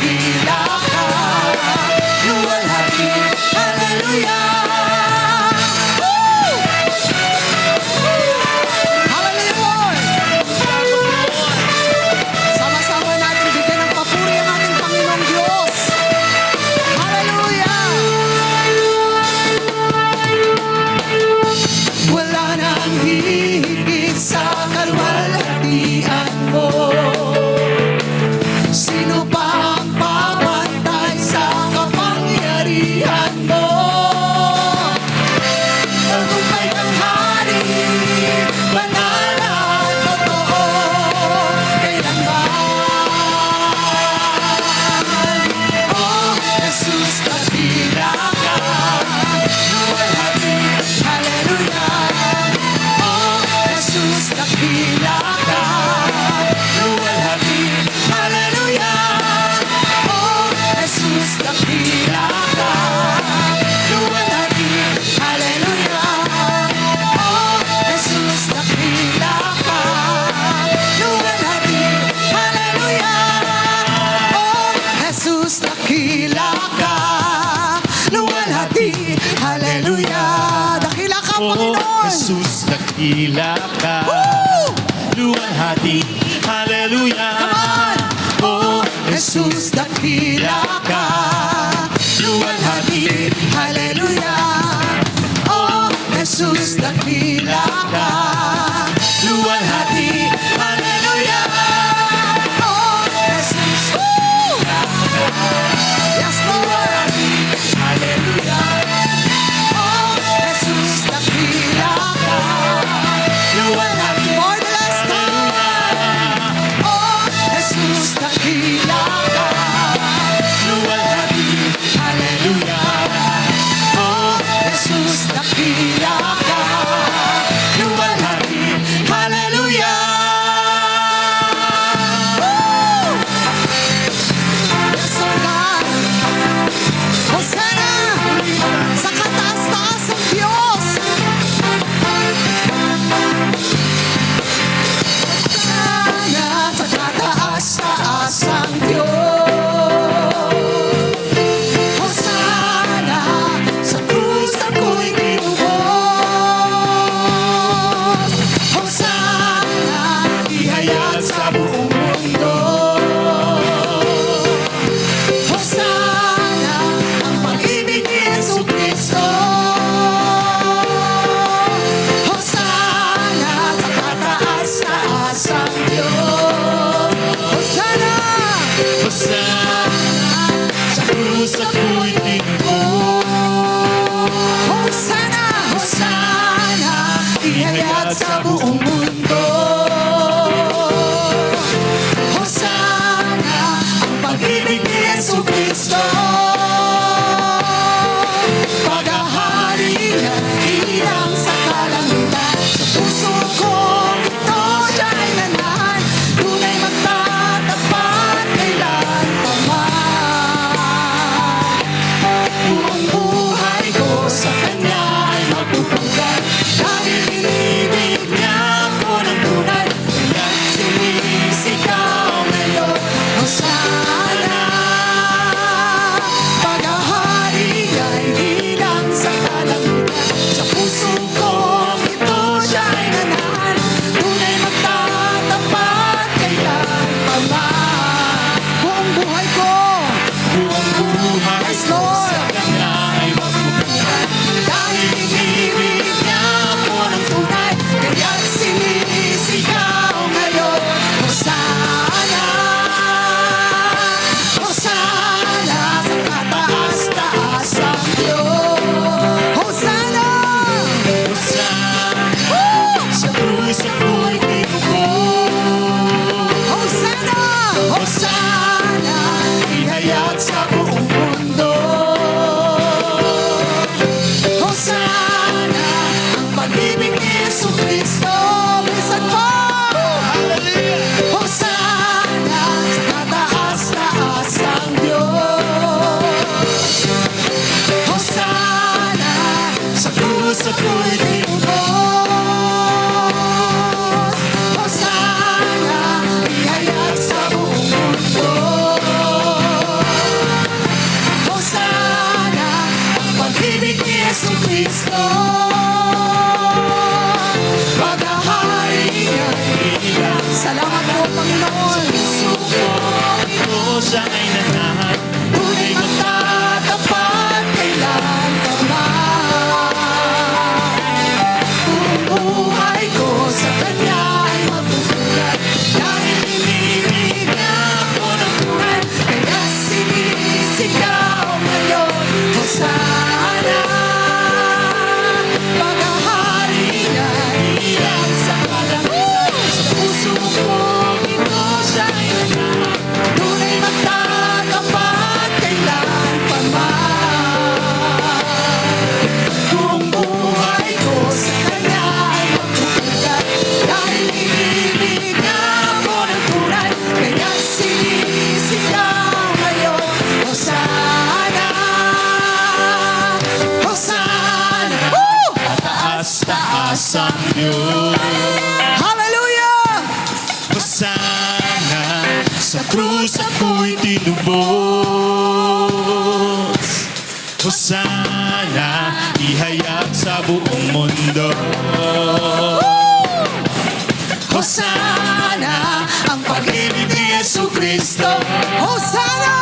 dakila ka, luwalhati. Hallelujah! Hallelujah, Lord! Sama-sama natin bigyan ng papuri ang ating Panginoong Diyos. Hallelujah! Wala nang hihigit sa kalwalhatian mo. Sino pa ang papantay sa kapangyarihan mo? Tagumpay kang hari, banal at totoo, kailanman. Oh, Jesus, dakila ka, luwalhati. Hallelujah. Oh, Jesus, dakila ka, luwalhati. Hallelujah. Oh, Jesus, dakila ka, luwalhati. Hallelujah. Oh, Jesus, dakila ka, luwalhati. Hallelujah. Oh, Jesus, dakila ka, luwalhati. Hallelujah. Dakila ka, Oh, Panginoon. Jesus, dakila ka, Woo! luwalhati. Hallelujah. Come on! Oh, Jesus, dakila ka, luwalhati. Hallelujah. Oh, Jesus, dakila ka, luwalhati. Hallelujah. Oh, Jesus. Woo! Yes, Lord. Hallelujah. Oh, Jesus, dakila ka, luwalhati. For the last time. Yesu Cristo. Paghahari niya. Salamat po, Panginoon. Ito siya ay nanahan. Tunay magtatapat kailan pa man. Buong buhay ko sa Kanya ay mabubulat. Dahil binibigyan ako ng buhay. Kaya sinisigaw ngayon, Hosana. Paghahari niya, iyan sa kalangitan. Sa puso ko, ito siya ay nanahan. Tunay magtatapat kailan pa man. Buong buhay ko sa Kanya ay magbubulat. Dahil binibigyan ako ng tunay. Kaya sinisigaw ngayon, Hosana. Hosana. Woo! Taas-taas ang Diyos. Hallelujah! Hosana, sa krus ako'y tinubos. Hosana, ihayag sa buong mundo. Hosana, ang pag-ibig ni Yesu Cristo. Hosana!